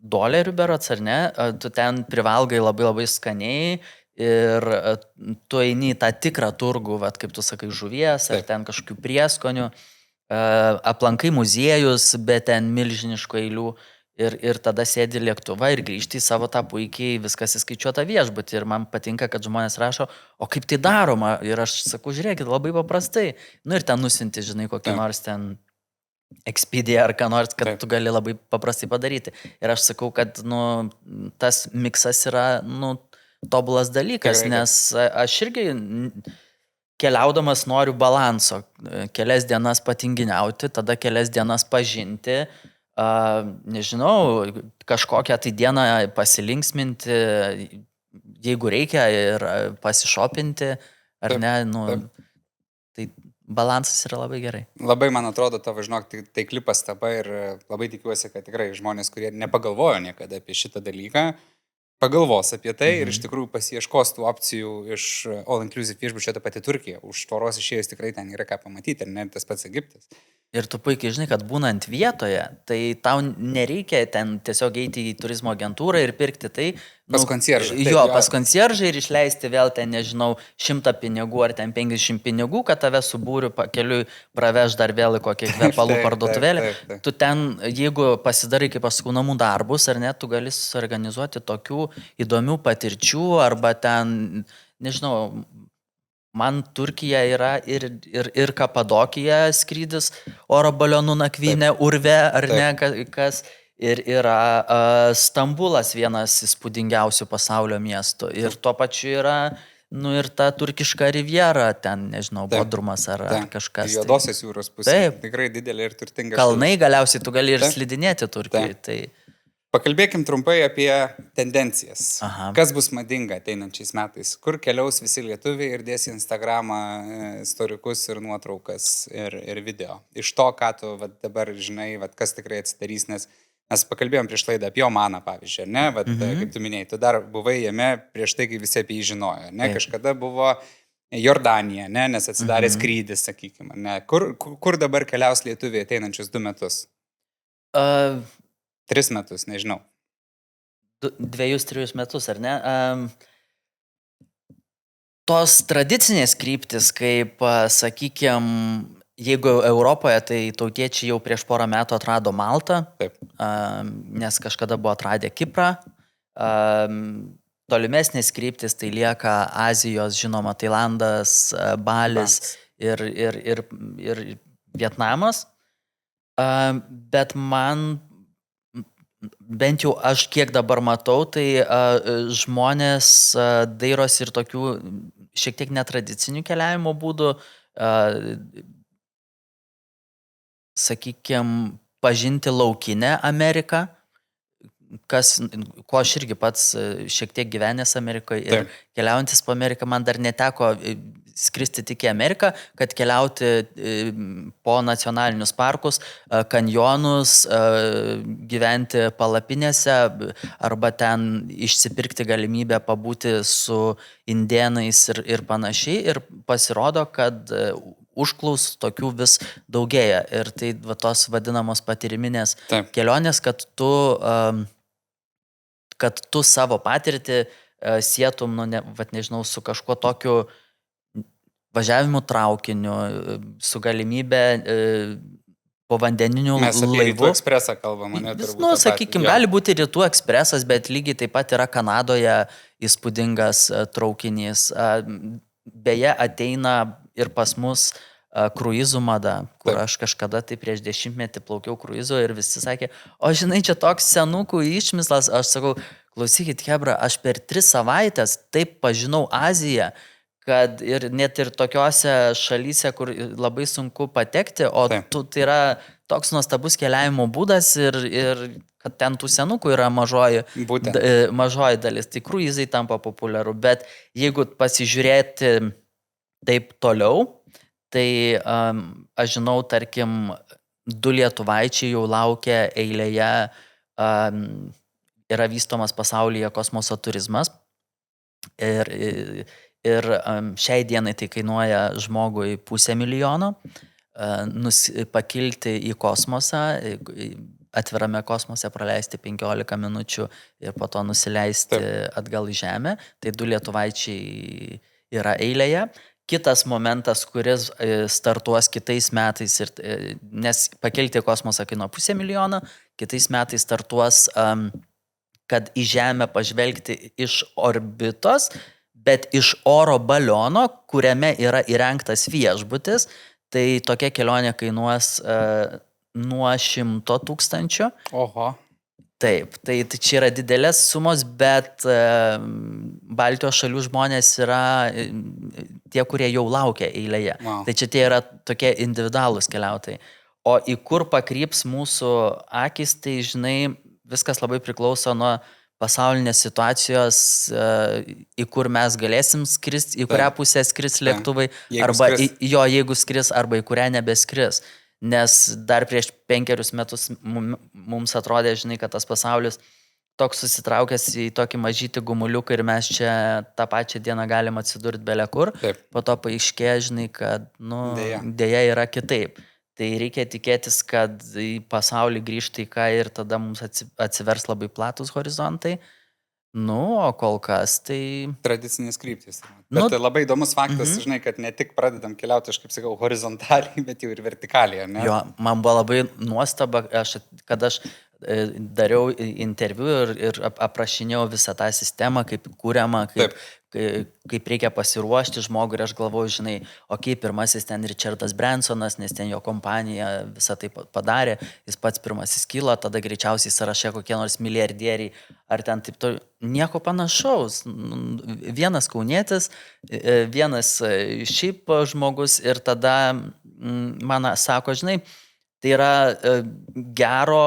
dolerių berods, ar ne, tu ten privalgai labai labai skaniai ir tu eini į tą tikrą turgų, vat, kaip tu sakai, žuvies ar ten kažkokių prieskonių, aplankai muziejus, bet ten milžiniškų eilių. Ir tada sėdi lėktuva ir grįžti į savo tą puikiai viskas įskaičiuotą viešbutį. Ir man patinka, kad žmonės rašo, o kaip tai daroma? Ir aš sakau, žiūrėkit, labai paprastai. Ir ten nusinti, žinai, kokį nors ten Expedia ar ką nors, kad tu gali labai paprastai padaryti. Ir aš sakau, kad tas miksas yra tobulas dalykas, nes aš irgi keliaudamas noriu balanso. Kelias dienas patinginiauti, tada kelias dienas pažinti. Nežinau, kažkokią tai dieną pasilinksminti, jeigu reikia ir pasišopinti, ar ne, tai balansas yra labai gerai. Labai, man atrodo, tavo, žinok, taikli pastaba ir labai tikiuosi, kad tikrai žmonės, kurie nepagalvojo niekada apie šitą dalyką, pagalvos apie tai ir iš tikrųjų pasieškos tų opcijų iš All Inclusive viešbučio, ta pati Turkija. Už tvoros išėjus tikrai ten yra ką pamatyti, ir ne tas pats Egiptas. Ir tu puikiai žinai, kad būnant vietoje, tai tau nereikia ten tiesiog eiti į turizmo agentūrą ir pirkti tai. Pas koncieržą. Pas koncieržą ir išleisti vėl ten, nežinau, 100 pinigų ar ten 50 pinigų, kad tave subūriu pakeliui praveš dar vėl į kokią kvepalų parduotuvėlę. Tu ten, jeigu pasidarai, kaip aš sakau, namų darbus, ar ne, tu gali suorganizuoti tokių įdomių patirčių arba ten, nežinau, man Turkija yra ir Kapadokija skrydis, oro balionų nakvynė, urve, ar ne, kas. Ir yra Stambulas vienas įspūdingiausių pasaulio miestų. Ir tuo pačiu yra, ir ta turkiška riviera, ten, nežinau, Bodrumas ar kažkas. Juodosios jūros pusė. Tikrai didelė ir turtinga. Kalnai galiausiai tu gali ir slidinėti Turkijai. Tai... Pakalbėkim trumpai apie tendencijas. Aha. Kas bus madinga ateinančiais metais? Kur keliaus visi lietuviai ir dės į Instagramą istorikus ir nuotraukas ir video. Iš to, ką tu dabar žinai, kas tikrai atsidarys, nes mes pakalbėjom prieš laidą apie Omaną, pavyzdžiui, ne? Kaip tu minėjai, tu dar buvai jame prieš tai, kai visi apie jį žinojo, ne? Kažkada buvo Jordanija, ne? Nes atsidarė skrydis, sakykime, ne? Kur dabar keliaus lietuviai ateinančius 2 metus? 3 metus, nežinau. 2-3 metus, ar ne? Tos tradicinės kryptis, kaip, sakykime, jeigu Europoje, tai tautiečiai jau prieš porą metų atrado Maltą, nes kažkada buvo atradę Kiprą. Tolimesnės kryptis tai lieka Azijos, žinoma, Tailandas, Balis ir Vietnamas. Bet man, bent jau aš kiek dabar matau, tai žmonės dairosi ir tokių šiek tiek netradicinių keliavimo būdų, sakykime, pažinti laukinę Ameriką, ko aš irgi pats šiek tiek gyvenęs Amerikoje ir keliaujantis po Ameriką, man dar neteko skristi tik į Ameriką, kad keliauti po nacionalinius parkus, kanjonus, gyventi palapinėse arba ten išsipirkti galimybę pabūti su indėnais ir panašiai. Ir pasirodo, kad užklausų tokių vis daugėja. Ir tai tos vadinamos patyriminės kelionės, kad tu savo patirtį sietum, nežinau, su kažkuo tokiu važiavimu traukiniu, su galimybė povandeniniu laivu. Mes apie Rytų ekspresą kalbame, ne? Sakykime, gali būti Rytų ekspresas, bet lygiai taip pat yra Kanadoje įspūdingas traukinys. Beje, ateina ir pas mus kruizų mada, kur aš kažkada tai prieš 10 metį plaukiau kruizo ir visi sakė, o žinai, čia toks senukų išmislas, aš sakau, klausykit, hebra, aš per 3 savaitės taip pažinau Aziją, kad ir net ir tokiuose šalyse, kur labai sunku patekti, o tai yra toks nuostabus keliavimo būdas ir kad ten tų senukų yra mažoji dalis, tai kruizai tampa populiaru, bet jeigu pasižiūrėti taip toliau, tai aš žinau, tarkim, 2 lietuvaičiai jau laukia eilėje, yra vystomas pasaulyje kosmoso turizmas ir šiai dienai tai kainuoja žmogui 500 000 pakilti į kosmosą, atvirame kosmose praleisti 15 minučių ir po to nusileisti atgal į Žemę, tai 2 lietuvaičiai yra eilėje. Kitas momentas, kuris startuos kitais metais, nes pakelti į kosmosą kainuoja 500 000, kitais metais startuos, kad į Žemę pažvelgti iš orbitos, bet iš oro baliono, kuriame yra įrengtas viešbutis, tai tokia kelionė kainuos nuo 100 000. Oho. Taip, tai čia yra didelės sumos, bet Baltijos šalių žmonės yra tie, kurie jau laukia eilėje. Wow. Tai čia tie yra tokie individualūs keliautojai. O į kur pakryps mūsų akis, tai žinai, viskas labai priklauso nuo pasaulinės situacijos, į kur mes galėsim skristi, į kurią pusę skris lėktuvai, jeigu skris, arba į kurią nebeskris. Nes dar prieš 5 metus mums atrodė, žinai, kad tas pasaulis toks susitraukęs į tokį mažytį gumuliuką ir mes čia tą pačią dieną galim atsidurti bele kur. Taip. Po to paaiškėjo, žinai, kad dėja yra kitaip. Tai reikia tikėtis, kad į pasaulį grįžta į ką ir tada mums atsivers labai platus horizontai. O kol kas tai... Tradicinės kryptys. Bet labai įdomus faktas, žinai, kad ne tik pradedam keliauti, aš kaip sakau, horizontaliai, bet jau ir vertikaliai, ne? Jo, man buvo labai nuostaba, kad aš dariau interviu ir aprašinėjau visą tą sistemą, kaip kūriama, kaip reikia pasiruošti žmogui ir aš galvoju, žinai, pirmasis ten Richardas Bransonas, nes ten jo kompanija visą tai padarė, jis pats pirmasis kilo, tada greičiausiai sąraše kokie nors milijardieriai, ar ten taip to, nieko panašaus. Vienas kaunietis, vienas šiaip žmogus ir tada man sako, žinai, tai yra gero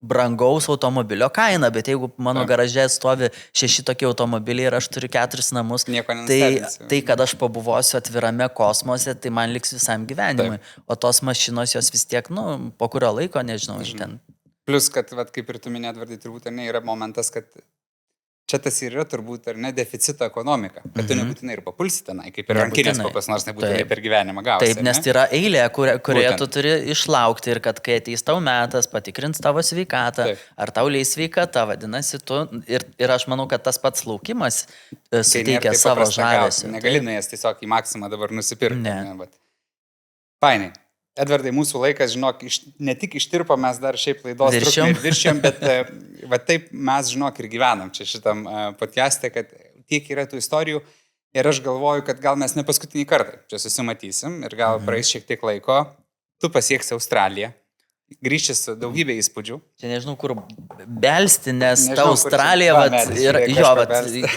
brangaus automobilio kaina, bet jeigu mano garaže stovi 6 tokie automobiliai ir aš turiu 4 namus, tai kad aš pabuvosiu atvirame kosmose, tai man liks visam gyvenimui. O tos mašinos jos vis tiek, po kurio laiko, nežinau, iš ten. Plus, kad, kaip ir tu minėt, Vardai, turbūt yra momentas, kad čia tas ir yra turbūt, ar ne, deficito ekonomika, kad tu nebūtinai ir papulsi tenai, kaip ir rankinės kokios nors nebūtinai per gyvenimą gausi. Taip, nes tai yra eilė, kurioje tu turi išlaukti ir kad kai ateis tau metas, patikrins tavo sveikatą, ar tau leis sveikata, vadinasi tu, ir aš manau, kad tas pats laukimas suteikia savo žavesį. Negali nuėjęs tiesiog į Maksimą dabar nusipirkti. Ne. Fainai. Edvardai, mūsų laikas, žinok, ne tik ištirpo, mes dar šiaip laidos trukmę ir viršėm, bet taip mes, žinok, ir gyvenam čia šitam podcast'e, kad tiek yra tų istorijų ir aš galvoju, kad gal mes ne paskutinį kartą čia susimatysim ir gal praeis šiek tiek laiko, tu pasieksi Australiją, grįžti su daugybė įspūdžių. Čia nežinau, kur belsti, nes ta Australija,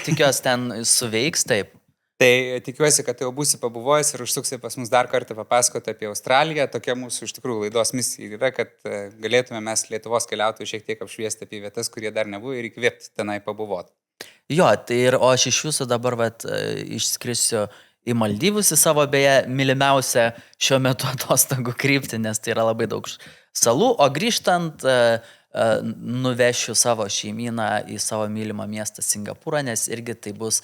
tikiuosi ten suveiks, taip. Tai tikiuosi, kad jau būsi pabuvojęs ir užsuksi pas mus dar kartą papasakoti apie Australiją. Tokia mūsų iš tikrųjų laidos misija yra, kad galėtume mes Lietuvos keliautojų šiek tiek apšviesti apie vietas, kurie dar nebuvo ir įkvėpti tenai pabuvoti. Jo, tai o aš iš jūsų dabar išskrisiu į Maldyvus, į savo beje mylimiausią šiuo metu atostogų kryptį, nes tai yra labai daug salų, o grįžtant nuvešiu savo šeimyną į savo mylimą miestą Singapūrą, nes irgi tai bus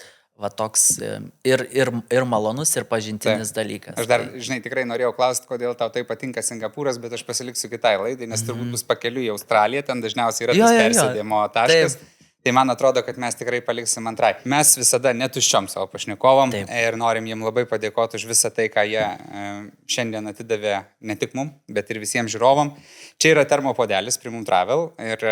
toks ir malonus, ir pažintinis dalykas. Aš dar, žinai, tikrai norėjau klausti, kodėl tau tai patinka Singapūras, bet aš pasiliksiu kitai laidai, nes turbūt bus pakeliui į Australiją, ten dažniausiai yra tas persėdimo taškas. Tai man atrodo, kad mes tikrai paliksim antrai. Mes visada netuščiom savo pašnekovom ir norim jiem labai padėkoti už visą tai, ką jie šiandien atidavė ne tik mum, bet ir visiems žiūrovom. Čia yra termopodelis Primum Travel ir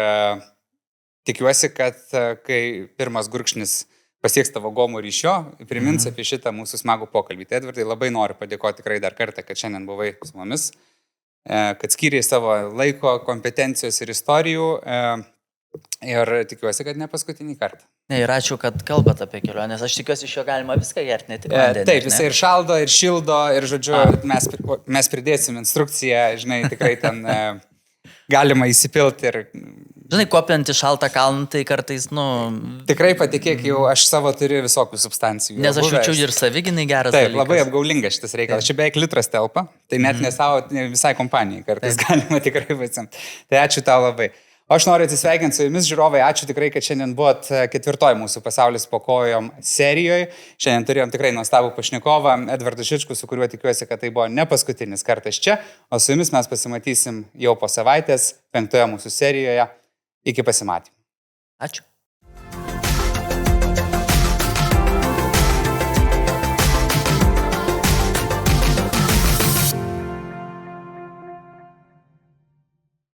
tikiuosi, kad kai pirmas gurkšnis pasieks tavo gomurį iš jo, primins apie šitą mūsų smagų pokalbį. Tai Edvardai, labai noriu padėkoti tikrai dar kartą, kad šiandien buvai su mumis, kad skyrei savo laiko, kompetencijos ir istorijų ir tikiuosi, kad ne paskutinį kartą. Ir ačiū, kad kalbat apie kelionės. Aš tikiuosi, iš jo galima viską gerti, ne tik vandenį. Taip, jisai ir šaldo, ir šildo, ir žodžiu, mes pridėsim instrukciją, žinai, tikrai ten galima įsipilti ir... Žinai, kopiant į šaltą kalną, tai kartais, Tikrai patikėk, jau aš savo turiu visokių substancijų. Nes aš jaučiu ir saviginai geras dalykas. Taip, dalykas. labai apgaulingas šitas reikalas. Čia beveik litras telpa, tai net nesavo visai kompanijai kartais galima tikrai pasimti. Tai ačiū tau labai. O aš noriu atsisveikinti su jumis, žiūrovai, ačiū tikrai, kad šiandien buvot 4. mūsų Pasaulis po kojom serijoje. Šiandien turėjom tikrai nuostabų pašnekovą, Edvardą Žičkų, su kuriuo tikiuosi, kad tai buvo ne paskutinis kartas čia, o su jumis mes pasimatysim jau po savaitės 5. mūsų serijoje. Iki pasimatymų. Ačiū.